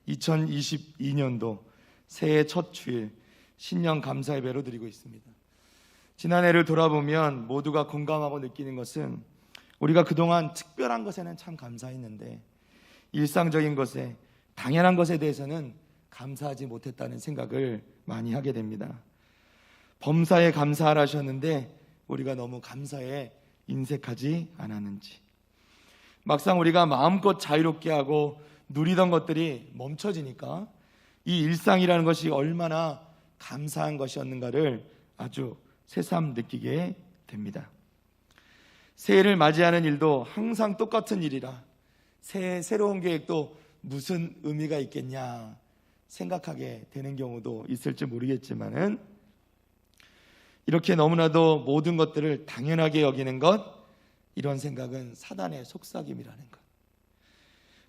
2022년도 새해 첫 주일 신년 감사 예배로 드리고 있습니다. 지난 해를 돌아보면 모두가 공감하고 느끼는 것은 우리가 그동안 특별한 것에는 참 감사했는데 일상적인 것에, 당연한 것에 대해서는 감사하지 못했다는 생각을 많이 하게 됩니다. 범사에 감사하라 하셨는데 우리가 너무 감사에 인색하지 않았는지, 막상 우리가 마음껏 자유롭게 하고 누리던 것들이 멈춰지니까 이 일상이라는 것이 얼마나 감사한 것이었는가를 아주 새삼 느끼게 됩니다. 새해를 맞이하는 일도 항상 똑같은 일이라 새해 새로운 계획도 무슨 의미가 있겠냐 생각하게 되는 경우도 있을지 모르겠지만은, 이렇게 너무나도 모든 것들을 당연하게 여기는 것, 이런 생각은 사단의 속삭임이라는 것.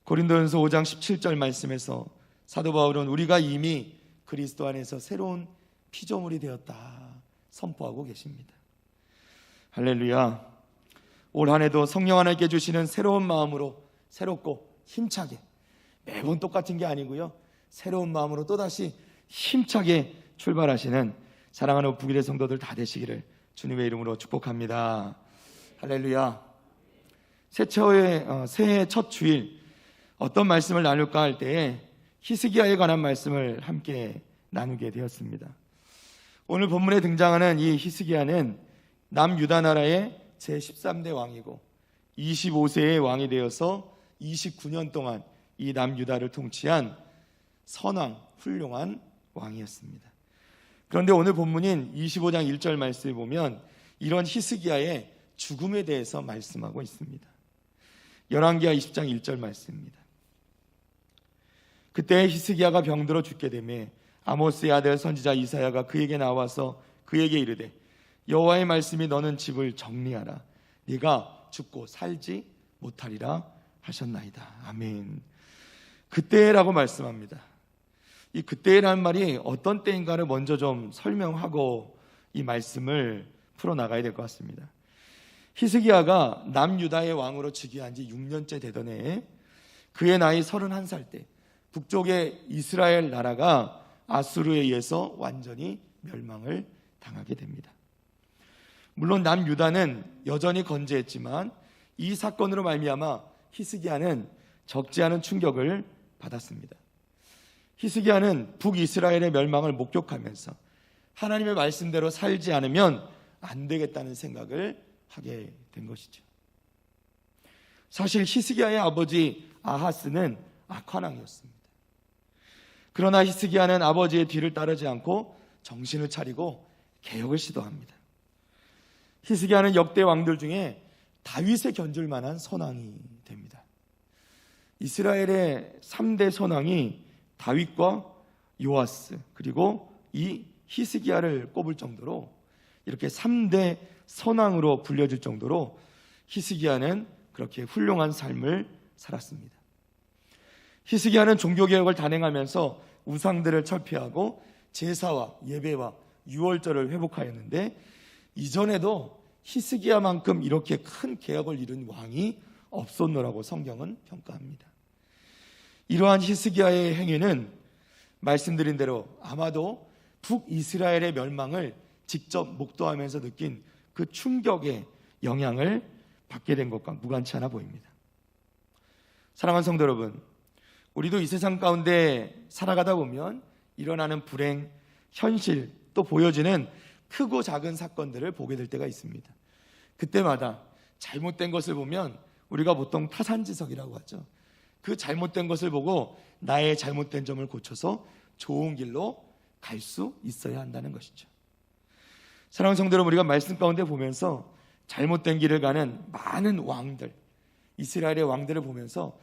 고린도전서 5장 17절 말씀에서 사도 바울은 우리가 이미 그리스도 안에서 새로운 피조물이 되었다 선포하고 계십니다. 할렐루야. 올 한 해도 성령 하나님께 주시는 새로운 마음으로 새롭고 힘차게, 매번 똑같은 게 아니고요, 새로운 마음으로 또다시 힘차게 출발하시는 사랑하는 북일의 성도들 다 되시기를 주님의 이름으로 축복합니다. 할렐루야. 새해 첫 주일 어떤 말씀을 나눌까 할 때에 히스기야에 관한 말씀을 함께 나누게 되었습니다. 오늘 본문에 등장하는 이 히스기야는 남유다 나라의 제13대 왕이고 25세의 왕이 되어서 29년 동안 이 남유다를 통치한 선왕, 훌륭한 왕이었습니다. 그런데 오늘 본문인 25장 1절 말씀에 보면 이런 히스기야의 죽음에 대해서 말씀하고 있습니다. 열왕기하 20장 1절 말씀입니다. 그때 히스기야가 병들어 죽게 되매 아모스의 아들 선지자 이사야가 그에게 나와서 그에게 이르되 여호와의 말씀이 너는 집을 정리하라, 네가 죽고 살지 못하리라 하셨나이다. 아멘. 그때라고 말씀합니다. 이 그때라는 말이 어떤 때인가를 먼저 좀 설명하고 이 말씀을 풀어나가야 될 것 같습니다. 히스기야가 남유다의 왕으로 즉위한 지 6년째 되던 해에 그의 나이 31살 때 북쪽의 이스라엘 나라가 아수르에 의해서 완전히 멸망을 당하게 됩니다. 물론 남유다는 여전히 건재했지만 이 사건으로 말미암아 히스기야는 적지 않은 충격을 받았습니다. 히스기야는 북이스라엘의 멸망을 목격하면서 하나님의 말씀대로 살지 않으면 안 되겠다는 생각을 하게 된 것이죠. 사실 히스기야의 아버지 아하스는 악한 왕이었습니다. 그러나 히스기야는 아버지의 뒤를 따르지 않고 정신을 차리고 개혁을 시도합니다. 히스기야는 역대 왕들 중에 다윗에 견줄 만한 선왕이 됩니다. 이스라엘의 3대 선왕이 다윗과 요아스 그리고 이 히스기야를 꼽을 정도로, 이렇게 3대 선왕으로 불려질 정도로 히스기야는 그렇게 훌륭한 삶을 살았습니다. 히스기야는 종교개혁을 단행하면서 우상들을 철폐하고 제사와 예배와 유월절을 회복하였는데, 이전에도 히스기야만큼 이렇게 큰 개혁을 이룬 왕이 없었노라고 성경은 평가합니다. 이러한 히스기야의 행위는 말씀드린 대로 아마도 북이스라엘의 멸망을 직접 목도하면서 느낀 그 충격의 영향을 받게 된 것과 무관치 않아 보입니다. 사랑하는 성도 여러분, 우리도 이 세상 가운데 살아가다 보면 일어나는 불행, 현실, 또 보여지는 크고 작은 사건들을 보게 될 때가 있습니다. 그때마다 잘못된 것을 보면 우리가 보통 타산지석이라고 하죠. 그 잘못된 것을 보고 나의 잘못된 점을 고쳐서 좋은 길로 갈 수 있어야 한다는 것이죠. 사랑하는 성도 여러분, 우리가 말씀 가운데 보면서 잘못된 길을 가는 많은 왕들, 이스라엘의 왕들을 보면서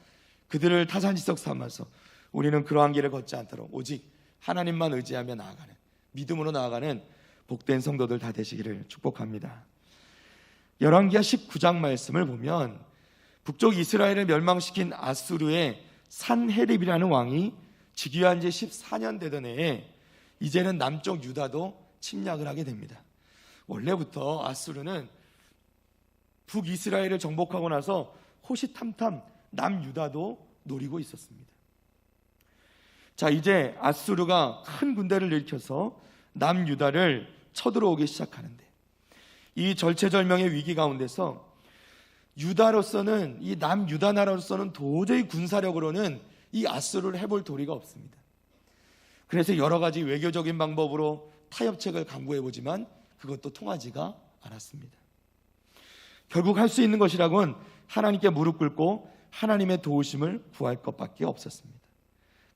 그들을 타산지석 삼아서 우리는 그러한 길을 걷지 않도록 오직 하나님만 의지하며 나아가는, 믿음으로 나아가는 복된 성도들 다 되시기를 축복합니다. 열왕기하 19장 말씀을 보면 북쪽 이스라엘을 멸망시킨 아수르의 산헤립이라는 왕이 즉위한 지 14년 되던 해에 이제는 남쪽 유다도 침략을 하게 됩니다. 원래부터 아수르는 북이스라엘을 정복하고 나서 호시탐탐 남유다도 노리고 있었습니다. 자, 이제 아수르가 큰 군대를 일으켜서 남유다를 쳐들어오기 시작하는데, 이 절체절명의 위기 가운데서 유다로서는, 이 남유다 나라로서는 도저히 군사력으로는 이 아수르를 해볼 도리가 없습니다. 그래서 여러 가지 외교적인 방법으로 타협책을 강구해보지만 그것도 통하지가 않았습니다. 결국 할 수 있는 것이라곤 하나님께 무릎 꿇고 하나님의 도우심을 구할 것밖에 없었습니다.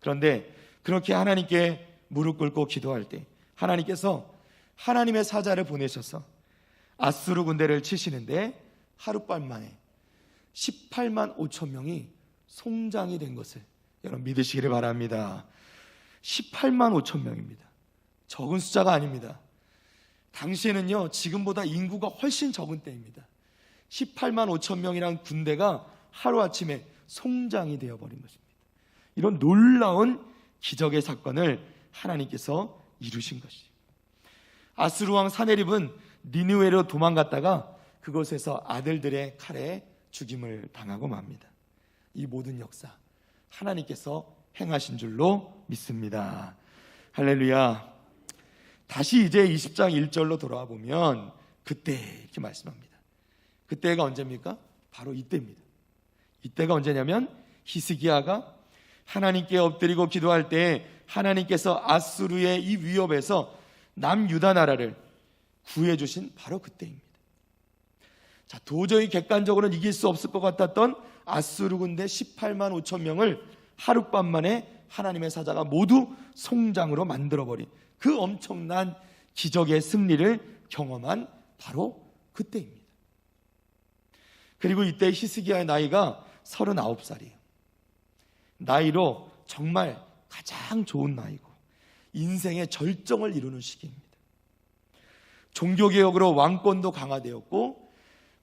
그런데 그렇게 하나님께 무릎 꿇고 기도할 때 하나님께서 하나님의 사자를 보내셔서 아수르 군대를 치시는데 하룻밤 만에 18만 5천 명이 송장이 된 것을 여러분 믿으시기를 바랍니다. 18만 5천 명입니다. 적은 숫자가 아닙니다. 당시에는요, 지금보다 인구가 훨씬 적은 때입니다. 18만 5천 명이란 군대가 하루아침에 송장이 되어버린 것입니다. 이런 놀라운 기적의 사건을 하나님께서 이루신 것이죠. 아수르 왕 사네립은 니느웨로 도망갔다가 그곳에서 아들들의 칼에 죽임을 당하고 맙니다. 이 모든 역사 하나님께서 행하신 줄로 믿습니다. 할렐루야. 다시 이제 20장 1절로 돌아와 보면 그때 이렇게 말씀합니다. 그때가 언제입니까? 바로 이때입니다. 이때가 언제냐면 히스기야가 하나님께 엎드리고 기도할 때 하나님께서 아수르의 이 위협에서 남유다 나라를 구해주신 바로 그때입니다. 자, 도저히 객관적으로는 이길 수 없을 것 같았던 아수르 군대 18만 5천 명을 하룻밤 만에 하나님의 사자가 모두 송장으로 만들어버린 그 엄청난 기적의 승리를 경험한 바로 그때입니다. 그리고 이때 히스기야의 나이가 39살이에요. 나이로 정말 가장 좋은 나이고 인생의 절정을 이루는 시기입니다. 종교개혁으로 왕권도 강화되었고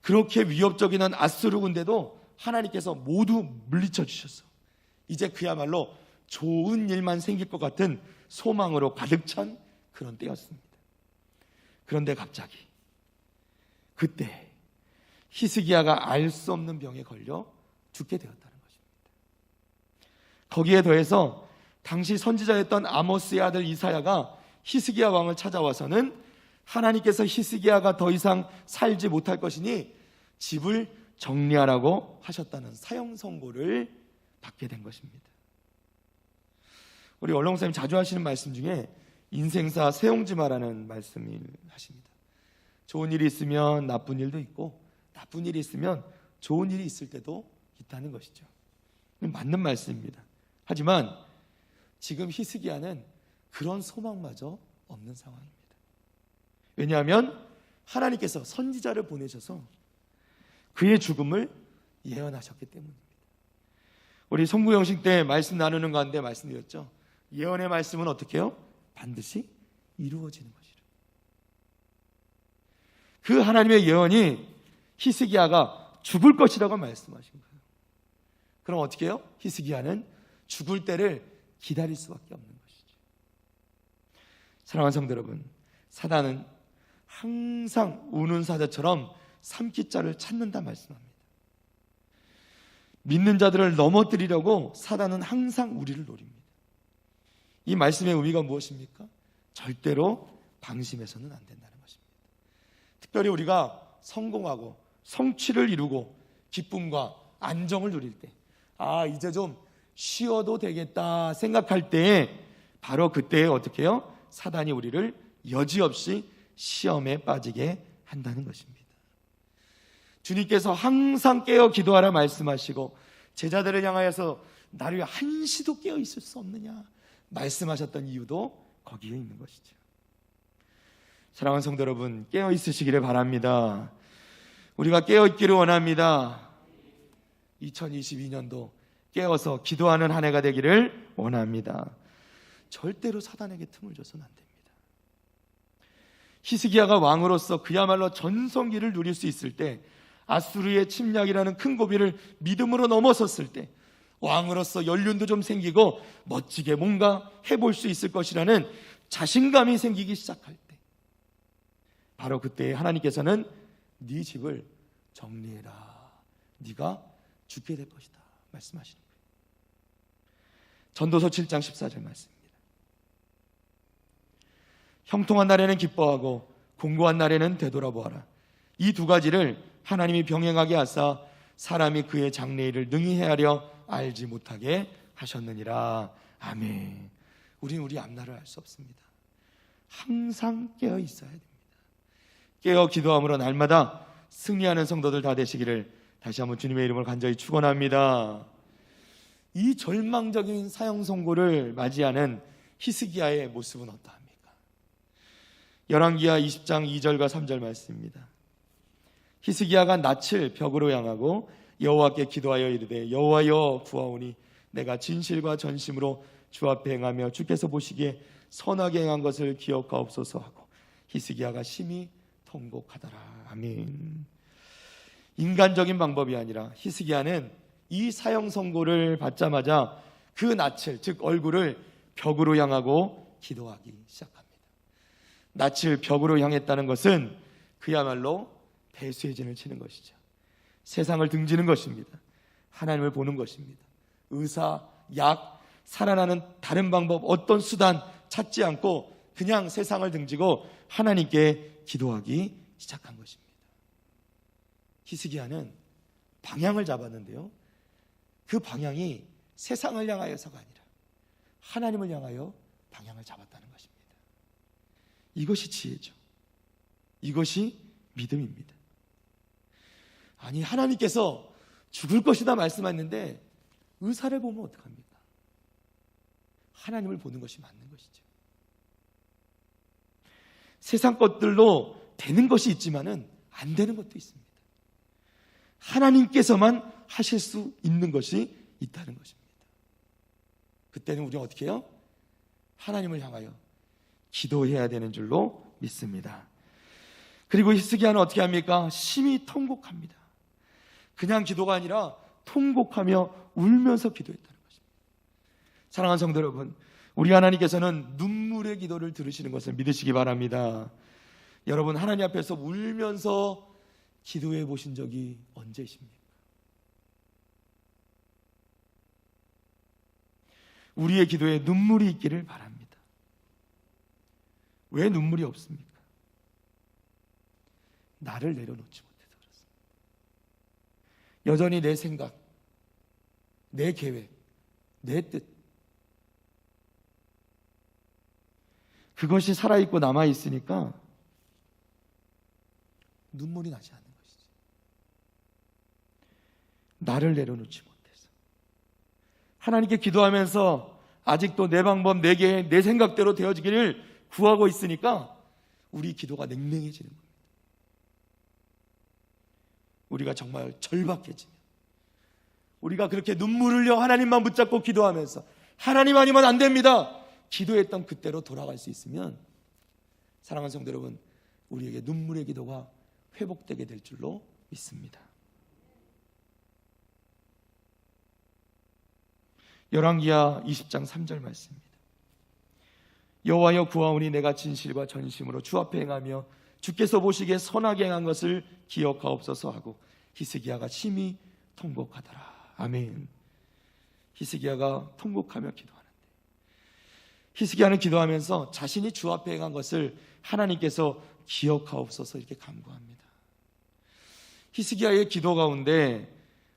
그렇게 위협적인 한 아수르 군대도 하나님께서 모두 물리쳐 주셔서 이제 그야말로 좋은 일만 생길 것 같은 소망으로 가득 찬 그런 때였습니다. 그런데 갑자기 그때 히스기야가 알 수 없는 병에 걸려 죽게 되었다는 것입니다. 거기에 더해서 당시 선지자였던 아모스의 아들 이사야가 히스기야 왕을 찾아와서는 하나님께서 히스기야가 더 이상 살지 못할 것이니 집을 정리하라고 하셨다는 사형 선고를 받게 된 것입니다. 우리 얼렁목사님 자주 하시는 말씀 중에 인생사 세옹지마라는 말씀을 하십니다. 좋은 일이 있으면 나쁜 일도 있고 나쁜 일이 있으면 좋은 일이 있을 때도 있다는 것이죠. 맞는 말씀입니다. 하지만 지금 히스기야는 그런 소망마저 없는 상황입니다. 왜냐하면 하나님께서 선지자를 보내셔서 그의 죽음을 예언하셨기 때문입니다. 우리 송구영식 때 말씀 나누는 가운데 말씀드렸죠. 예언의 말씀은 어떻게 해요? 반드시 이루어지는 것이라. 그 하나님의 예언이 히스기야가 죽을 것이라고 말씀하신 거예요. 그럼 어떻게 해요? 히스기야는 죽을 때를 기다릴 수밖에 없는 것이죠. 사랑하는 성도 여러분, 사단은 항상 우는 사자처럼 삼키자를 찾는다 말씀합니다. 믿는 자들을 넘어뜨리려고 사단은 항상 우리를 노립니다. 이 말씀의 의미가 무엇입니까? 절대로 방심해서는 안 된다는 것입니다. 특별히 우리가 성공하고 성취를 이루고 기쁨과 안정을 누릴 때, 이제 좀 쉬어도 되겠다 생각할 때에 바로 그때에 어떻게 해요? 사단이 우리를 여지없이 시험에 빠지게 한다는 것입니다. 주님께서 항상 깨어 기도하라 말씀하시고 제자들을 향하여서 나를 위해 한시도 깨어 있을 수 없느냐 말씀하셨던 이유도 거기에 있는 것이죠. 사랑하는 성도 여러분, 깨어 있으시기를 바랍니다. 우리가 깨어 있기를 원합니다. 2022년도 깨어서 기도하는 한 해가 되기를 원합니다. 절대로 사단에게 틈을 줘서는 안 됩니다. 히스기야가 왕으로서 그야말로 전성기를 누릴 수 있을 때, 아수르의 침략이라는 큰 고비를 믿음으로 넘어섰을 때, 왕으로서 연륜도 좀 생기고 멋지게 뭔가 해볼 수 있을 것이라는 자신감이 생기기 시작할 때, 바로 그때 하나님께서는 네 집을 정리해라, 네가 죽게 될 것이다 말씀하시는 거예요. 전도서 7장 14절 말씀입니다. 형통한 날에는 기뻐하고 공고한 날에는 되돌아보아라. 이 두 가지를 하나님이 병행하게 하사 사람이 그의 장래일을 능히 헤아려 알지 못하게 하셨느니라. 아멘. 우리는 우리 앞날을 알 수 없습니다. 항상 깨어 있어야 됩니다. 깨어 기도함으로 날마다 승리하는 성도들 다 되시기를 다시 한번 주님의 이름을 간절히 축원합니다. 이 절망적인 사형 선고를 맞이하는 히스기야의 모습은 어떠합니까? 열왕기하 20장 2절과 3절 말씀입니다. 히스기야가 낯을 벽으로 향하고 여호와께 기도하여 이르되 여호와여 구하오니 내가 진실과 전심으로 주 앞에 행하며 주께서 보시기에 선하게 행한 것을 기억하옵소서 하고 히스기야가 심히 통곡하더라. 아멘. 인간적인 방법이 아니라 히스기야는 이 사형 선고를 받자마자 그 낯을, 즉 얼굴을 벽으로 향하고 기도하기 시작합니다. 낯을 벽으로 향했다는 것은 그야말로 배수의 진을 치는 것이죠. 세상을 등지는 것입니다. 하나님을 보는 것입니다. 의사, 약, 살아나는 다른 방법, 어떤 수단 찾지 않고 그냥 세상을 등지고 하나님께 기도하기 시작한 것입니다. 히스기야는 방향을 잡았는데요, 그 방향이 세상을 향하여서가 아니라 하나님을 향하여 방향을 잡았다는 것입니다. 이것이 지혜죠. 이것이 믿음입니다. 아니, 하나님께서 죽을 것이다 말씀하셨는데 의사를 보면 어떡합니까? 하나님을 보는 것이 맞는 것이죠. 세상 것들로 되는 것이 있지만은 안 되는 것도 있습니다. 하나님께서만 하실 수 있는 것이 있다는 것입니다. 그때는 우리는 어떻게 해요? 하나님을 향하여 기도해야 되는 줄로 믿습니다. 그리고 히스기야는 어떻게 합니까? 심히 통곡합니다. 그냥 기도가 아니라 통곡하며 울면서 기도했다는 것입니다. 사랑하는 성도 여러분, 우리 하나님께서는 눈물의 기도를 들으시는 것을 믿으시기 바랍니다. 여러분, 하나님 앞에서 울면서 기도해 보신 적이 언제십니까? 우리의 기도에 눈물이 있기를 바랍니다. 왜 눈물이 없습니까? 나를 내려놓지 못해서 그렇습니다. 여전히 내 생각, 내 계획, 내 뜻, 그것이 살아있고 남아있으니까 눈물이 나지 않는 것이지. 나를 내려놓지 못해서 하나님께 기도하면서 아직도 내 방법, 내 계획, 내 생각대로 되어지기를 구하고 있으니까 우리 기도가 냉랭해지는 겁니다. 우리가 정말 절박해지면, 우리가 그렇게 눈물을 흘려 하나님만 붙잡고 기도하면서 하나님 아니면 안 됩니다, 기도했던 그때로 돌아갈 수 있으면, 사랑하는 성도 여러분, 우리에게 눈물의 기도가 회복되게 될 줄로 믿습니다. 열왕기하 20장 3절 말씀입니다. 여호와여 구하오니 내가 진실과 전심으로 주 앞에 행하며 주께서 보시기에 선하게 행한 것을 기억하옵소서 하고 히스기야가 심히 통곡하더라. 아멘. 히스기야가 통곡하며 기도하는데, 히스기야는 기도하면서 자신이 주 앞에 행한 것을 하나님께서 기억하옵소서 이렇게 간구합니다. 히스기야의 기도 가운데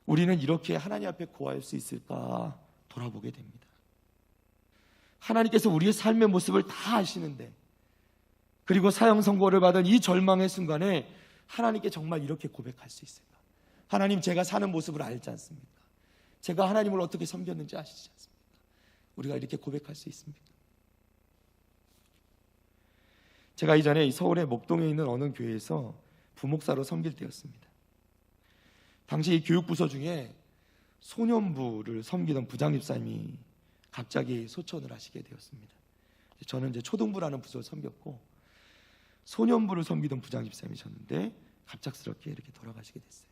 우리는 이렇게 하나님 앞에 고할 수 있을까 돌아보게 됩니다. 하나님께서 우리의 삶의 모습을 다 아시는데, 그리고 사형 선고를 받은 이 절망의 순간에 하나님께 정말 이렇게 고백할 수 있을까? 하나님, 제가 사는 모습을 알지 않습니까? 제가 하나님을 어떻게 섬겼는지 아시지 않습니까? 우리가 이렇게 고백할 수 있습니까? 제가 이전에 서울의 목동에 있는 어느 교회에서 부목사로 섬길 때였습니다. 당시 이 교육부서 중에 소년부를 섬기던 부장집사님이 갑자기 소천을 하시게 되었습니다. 저는 이제 초등부라는 부서를 섬겼고 소년부를 섬기던 부장집사님이셨는데 갑작스럽게 이렇게 돌아가시게 됐어요.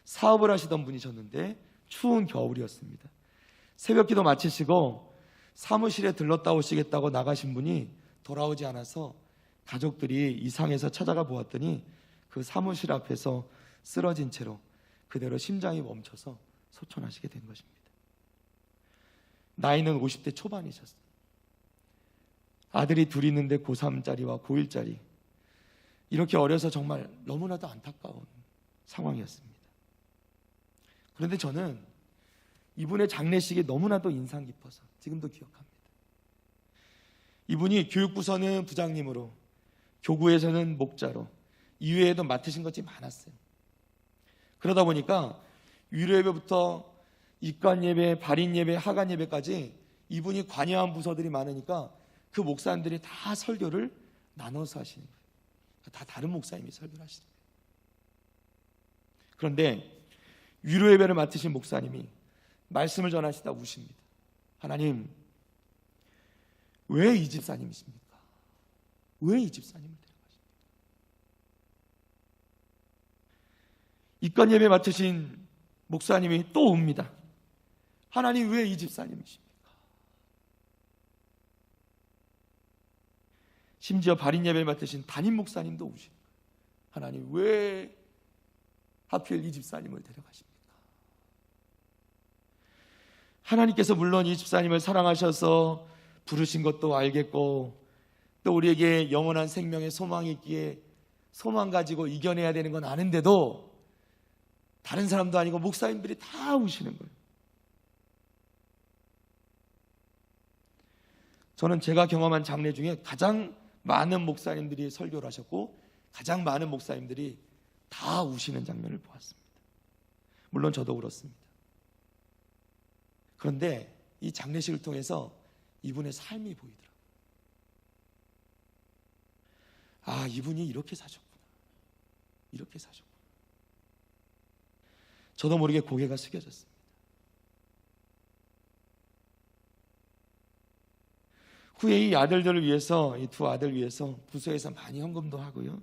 사업을 하시던 분이셨는데 추운 겨울이었습니다. 새벽기도 마치시고 사무실에 들렀다 오시겠다고 나가신 분이 돌아오지 않아서 가족들이 이상해서 찾아가 보았더니 그 사무실 앞에서 쓰러진 채로 그대로 심장이 멈춰서 소천하시게 된 것입니다. 나이는 50대 초반이셨어요. 아들이 둘 있는데 고3짜리와 고1짜리. 이렇게 어려서 정말 너무나도 안타까운 상황이었습니다. 그런데 저는 이분의 장례식이 너무나도 인상 깊어서 지금도 기억합니다. 이분이 교육부서는 부장님으로, 교구에서는 목자로, 이외에도 맡으신 것이 많았어요. 그러다 보니까 위로예배부터 입관예배, 발인예배, 하간예배까지 이분이 관여한 부서들이 많으니까 그 목사님들이 다 설교를 나눠서 하시는 거예요. 다 다른 목사님이 설교를 하시는 거예요. 그런데 위로예배를 맡으신 목사님이 말씀을 전하시다 우십니다. 하나님, 왜 이 집사님이십니까? 왜 이 집사님을 데려가십니까? 입관 예배 맡으신 목사님이 또 옵니다. 하나님, 왜 이 집사님이십니까? 심지어 발인 예배를 맡으신 담임 목사님도 오십니다. 하나님, 왜 하필 이 집사님을 데려가십니까? 하나님께서 물론 이 집사님을 사랑하셔서 부르신 것도 알겠고, 또 우리에게 영원한 생명의 소망이 있기에 소망 가지고 이겨내야 되는 건 아는데도 다른 사람도 아니고 목사님들이 다 우시는 거예요. 저는 제가 경험한 장례 중에 가장 많은 목사님들이 설교를 하셨고 가장 많은 목사님들이 다 우시는 장면을 보았습니다. 물론 저도 울었습니다. 그런데 이 장례식을 통해서 이분의 삶이 보이더라고요. 아, 이분이 이렇게 사셨구나. 이렇게 사셨구나. 저도 모르게 고개가 숙여졌습니다. 후에 이 아들들을 위해서, 이 두 아들 위해서 부서에서 많이 헌금도 하고요.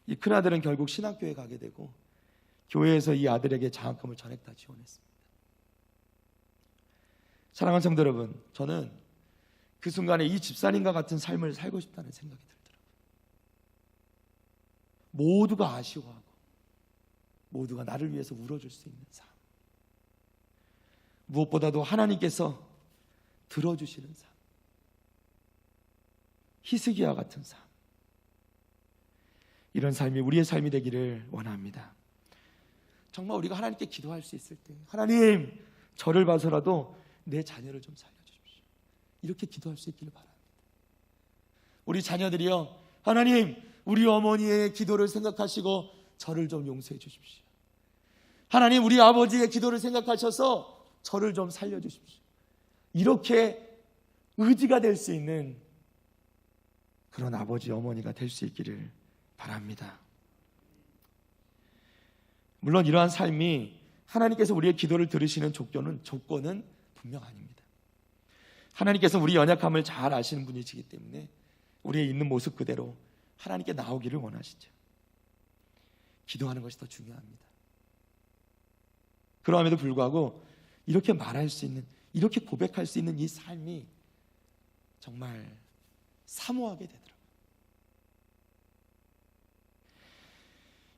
이 큰아들은 결국 신학교에 가게 되고 교회에서 이 아들에게 장학금을 전액 다 지원했습니다. 사랑하는 성도 여러분, 저는 그 순간에 이 집사님과 같은 삶을 살고 싶다는 생각이 들더라고요. 모두가 아쉬워하고 모두가 나를 위해서 울어줄 수 있는 삶, 무엇보다도 하나님께서 들어주시는 삶, 히스기야 같은 삶, 이런 삶이 우리의 삶이 되기를 원합니다. 정말 우리가 하나님께 기도할 수 있을 때, 하나님, 저를 봐서라도 내 자녀를 좀 살려주십시오, 이렇게 기도할 수 있기를 바랍니다. 우리 자녀들이요, 하나님, 우리 어머니의 기도를 생각하시고 저를 좀 용서해 주십시오. 하나님, 우리 아버지의 기도를 생각하셔서 저를 좀 살려주십시오. 이렇게 의지가 될 수 있는 그런 아버지, 어머니가 될 수 있기를 바랍니다. 물론 이러한 삶이 하나님께서 우리의 기도를 들으시는 조건은 분명 아닙니다. 하나님께서 우리 연약함을 잘 아시는 분이시기 때문에 우리의 있는 모습 그대로 하나님께 나오기를 원하시죠. 기도하는 것이 더 중요합니다. 그럼에도 불구하고 이렇게 말할 수 있는, 이렇게 고백할 수 있는 이 삶이 정말 사모하게 되더라고요.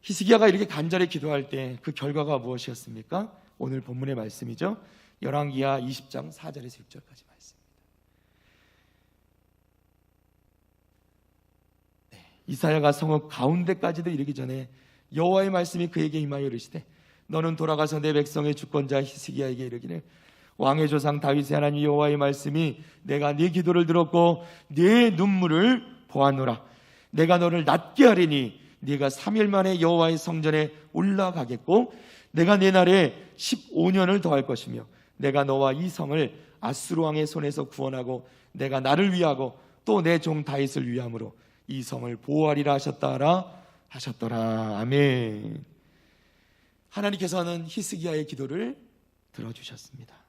히스기야가 이렇게 간절히 기도할 때 그 결과가 무엇이었습니까? 오늘 본문의 말씀이죠. 열왕기하 20장 4절에서 6절까지 말씀입니다. 이사야가 성읍 가운데까지도 이르기 전에 여호와의 말씀이 그에게 임하여 이르시되, 너는 돌아가서 내 백성의 주권자 히스기야에게 이르기를, 왕의 조상 다윗의 하나님 여호와의 말씀이 내가 네 기도를 들었고 네 눈물을 보았노라. 내가 너를 낫게 하리니 네가 3일 만에 여호와의 성전에 올라가겠고 내가 내 날에 15년을 더할 것이며 내가 너와 이 성을 아수르 왕의 손에서 구원하고 내가 나를 위하고 또 내 종 다윗을 위함으로 이 성을 보호하리라 하셨더라. 아멘. 하나님께서는 히스기야의 기도를 들어주셨습니다.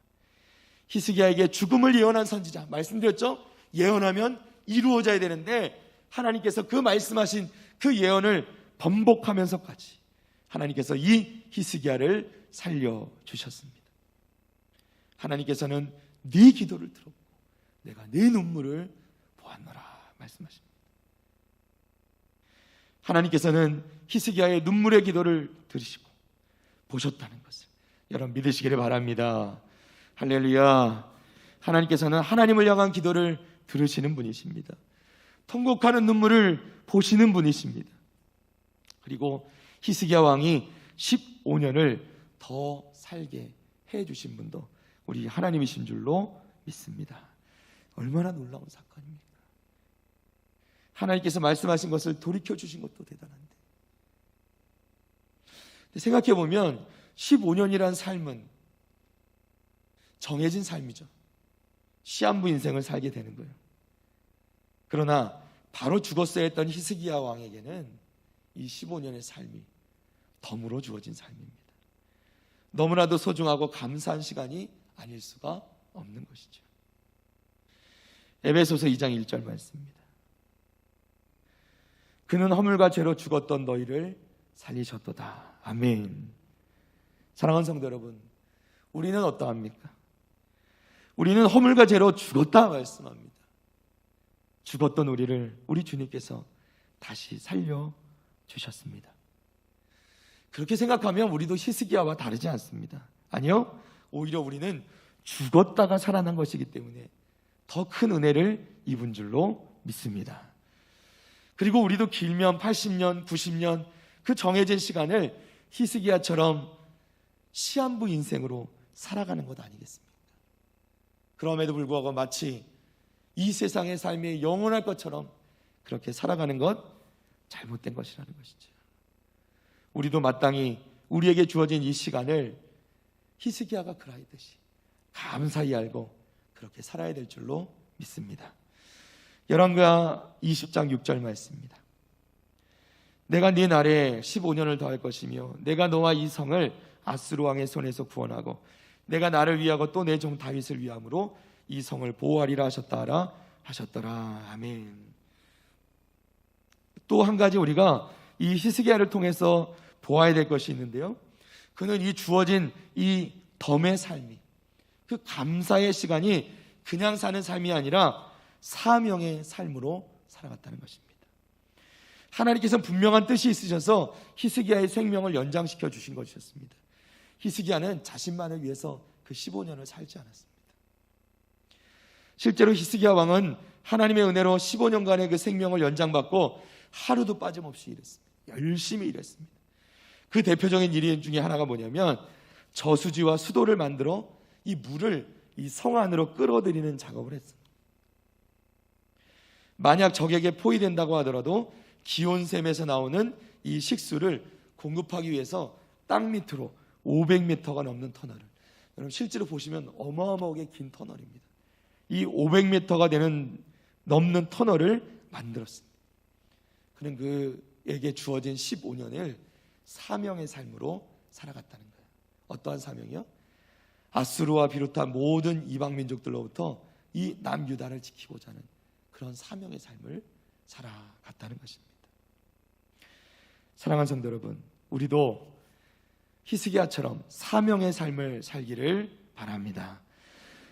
히스기야에게 죽음을 예언한 선지자, 말씀드렸죠? 예언하면 이루어져야 되는데 하나님께서 그 말씀하신 그 예언을 번복하면서까지 하나님께서 이 히스기야를 살려주셨습니다. 하나님께서는 네 기도를 들었고 내가 네 눈물을 보았노라 말씀하십니다. 하나님께서는 히스기야의 눈물의 기도를 들으시고 보셨다는 것을 여러분 믿으시기를 바랍니다. 할렐루야. 하나님께서는 하나님을 향한 기도를 들으시는 분이십니다. 통곡하는 눈물을 보시는 분이십니다. 그리고 히스기야 왕이 15년을 더 살게 해주신 분도 우리 하나님이신 줄로 믿습니다. 얼마나 놀라운 사건입니까? 하나님께서 말씀하신 것을 돌이켜주신 것도 대단한데, 생각해보면 15년이란 삶은 정해진 삶이죠. 시한부 인생을 살게 되는 거예요. 그러나 바로 죽었어야 했던 히스기야 왕에게는 이 15년의 삶이 덤으로 주어진 삶입니다. 너무나도 소중하고 감사한 시간이 아닐 수가 없는 것이죠. 에베소서 2장 1절 말씀입니다. 그는 허물과 죄로 죽었던 너희를 살리셨도다. 아멘. 사랑하는 성도 여러분, 우리는 어떠합니까? 우리는 허물과 죄로 죽었다 말씀합니다. 죽었던 우리를 우리 주님께서 다시 살려주셨습니다. 그렇게 생각하면 우리도 히스기야와 다르지 않습니다. 아니요, 오히려 우리는 죽었다가 살아난 것이기 때문에 더 큰 은혜를 입은 줄로 믿습니다. 그리고 우리도 길면 80년, 90년 그 정해진 시간을 히스기야처럼 시한부 인생으로 살아가는 것 아니겠습니까? 그럼에도 불구하고 마치 이 세상의 삶이 영원할 것처럼 그렇게 살아가는 것 잘못된 것이라는 것이죠. 우리도 마땅히 우리에게 주어진 이 시간을 히스기야가 그라이듯이 감사히 알고 그렇게 살아야 될 줄로 믿습니다. 열왕기하 20장 6절 말씀입니다. 내가 네 날에 15년을 더할 것이며 내가 너와 이 성을 아스루 왕의 손에서 구원하고 내가 나를 위하고 또 내 종 다윗을 위함으로 이 성을 보호하리라 하셨더라. 아멘. 또 한 가지 우리가 이 히스기야를 통해서 보아야 될 것이 있는데요, 그는 이 주어진 이 덤의 삶이, 그 감사의 시간이 그냥 사는 삶이 아니라 사명의 삶으로 살아갔다는 것입니다. 하나님께서는 분명한 뜻이 있으셔서 히스기야의 생명을 연장시켜 주신 것이었습니다. 히스기야는 자신만을 위해서 그 15년을 살지 않았습니다. 실제로 히스기야 왕은 하나님의 은혜로 15년간의 그 생명을 연장받고 하루도 빠짐없이 일했습니다. 열심히 일했습니다. 그 대표적인 일 중에 하나가 뭐냐면 저수지와 수도를 만들어 이 물을 이 성 안으로 끌어들이는 작업을 했습니다. 만약 적에게 포위된다고 하더라도 기온샘에서 나오는 이 식수를 공급하기 위해서 땅 밑으로 500m가 넘는 터널을, 여러분 실제로 보시면 어마어마하게 긴 터널입니다. 이 500m가 넘는 터널을 만들었습니다. 그는 그에게 주어진 15년을 사명의 삶으로 살아갔다는 거예요. 어떠한 사명이요? 아수르와 비롯한 모든 이방 민족들로부터 이 남유다를 지키고자 하는 그런 사명의 삶을 살아갔다는 것입니다. 사랑하는 성도 여러분, 우리도 히스기야처럼 사명의 삶을 살기를 바랍니다.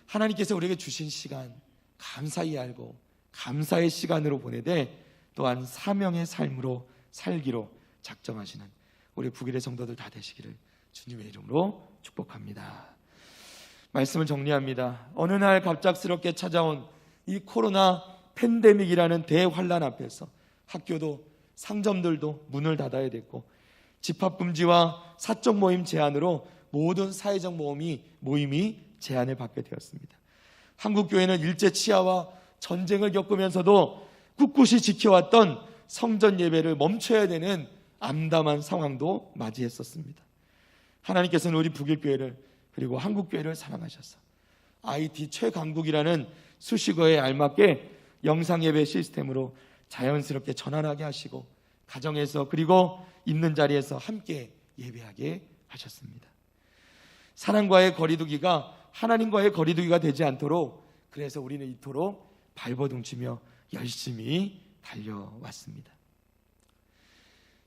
하나님께서 우리에게 주신 시간 감사히 알고 감사의 시간으로 보내되 또한 사명의 삶으로 살기로 작정하시는 우리 북일의 성도들 다 되시기를 주님의 이름으로 축복합니다. 말씀을 정리합니다. 어느 날 갑작스럽게 찾아온 이 코로나 팬데믹이라는 대환란 앞에서 학교도 상점들도 문을 닫아야 됐고 집합금지와 사적 모임 제한으로 모든 사회적 모임이 제한을 받게 되었습니다. 한국교회는 일제치하와 전쟁을 겪으면서도 꿋꿋이 지켜왔던 성전 예배를 멈춰야 되는 암담한 상황도 맞이했었습니다. 하나님께서는 우리 북일교회를 그리고 한국교회를 사랑하셔서 IT 최강국이라는 수식어에 알맞게 영상예배 시스템으로 자연스럽게 전환하게 하시고 가정에서 그리고 있는 자리에서 함께 예배하게 하셨습니다. 사랑과의 거리두기가 하나님과의 거리두기가 되지 않도록 그래서 우리는 이토록 발버둥치며 열심히 달려왔습니다.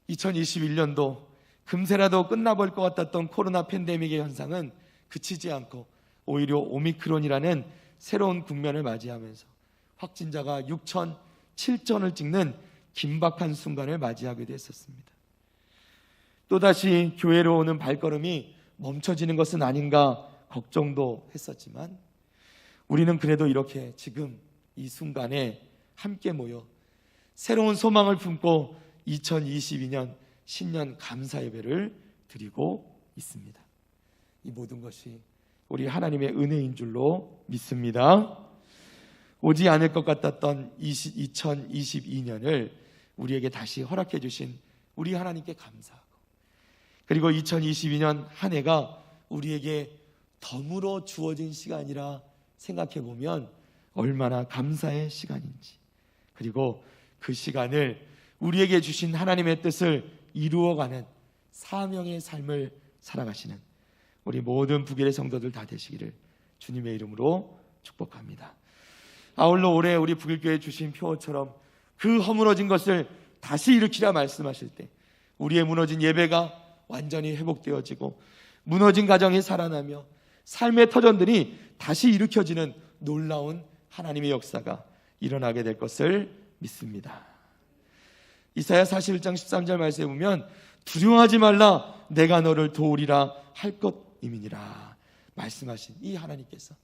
2021년도 금세라도 끝나볼 것 같았던 코로나 팬데믹의 현상은 그치지 않고 오히려 오미크론이라는 새로운 국면을 맞이하면서 확진자가 6천, 7천을 찍는 긴박한 순간을 맞이하게 됐었습니다. 또다시 교회로 오는 발걸음이 멈춰지는 것은 아닌가 걱정도 했었지만 우리는 그래도 이렇게 지금 이 순간에 함께 모여 새로운 소망을 품고 2022년 신년 감사 예배를 드리고 있습니다. 이 모든 것이 우리 하나님의 은혜인 줄로 믿습니다. 오지 않을 것 같았던 2022년을 우리에게 다시 허락해 주신 우리 하나님께 감사하고, 그리고 2022년 한 해가 우리에게 덤으로 주어진 시간이라 생각해 보면 얼마나 감사의 시간인지, 그리고 그 시간을 우리에게 주신 하나님의 뜻을 이루어가는 사명의 삶을 살아가시는 우리 모든 북일의 성도들 다 되시기를 주님의 이름으로 축복합니다. 아울러 올해 우리 북일교회 주신 표어처럼 그 허물어진 것을 다시 일으키라 말씀하실 때 우리의 무너진 예배가 완전히 회복되어지고 무너진 가정이 살아나며 삶의 터전들이 다시 일으켜지는 놀라운 하나님의 역사가 일어나게 될 것을 믿습니다. 이사야 41장 13절 말씀에 보면 두려워하지 말라 내가 너를 도우리라 할 것임이니라 말씀하신 이 하나님께서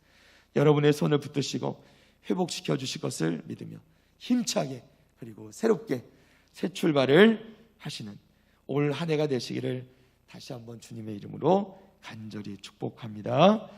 여러분의 손을 붙드시고 회복시켜 주실 것을 믿으며 힘차게 그리고 새롭게 새 출발을 하시는 올 한 해가 되시기를 다시 한번 주님의 이름으로 간절히 축복합니다.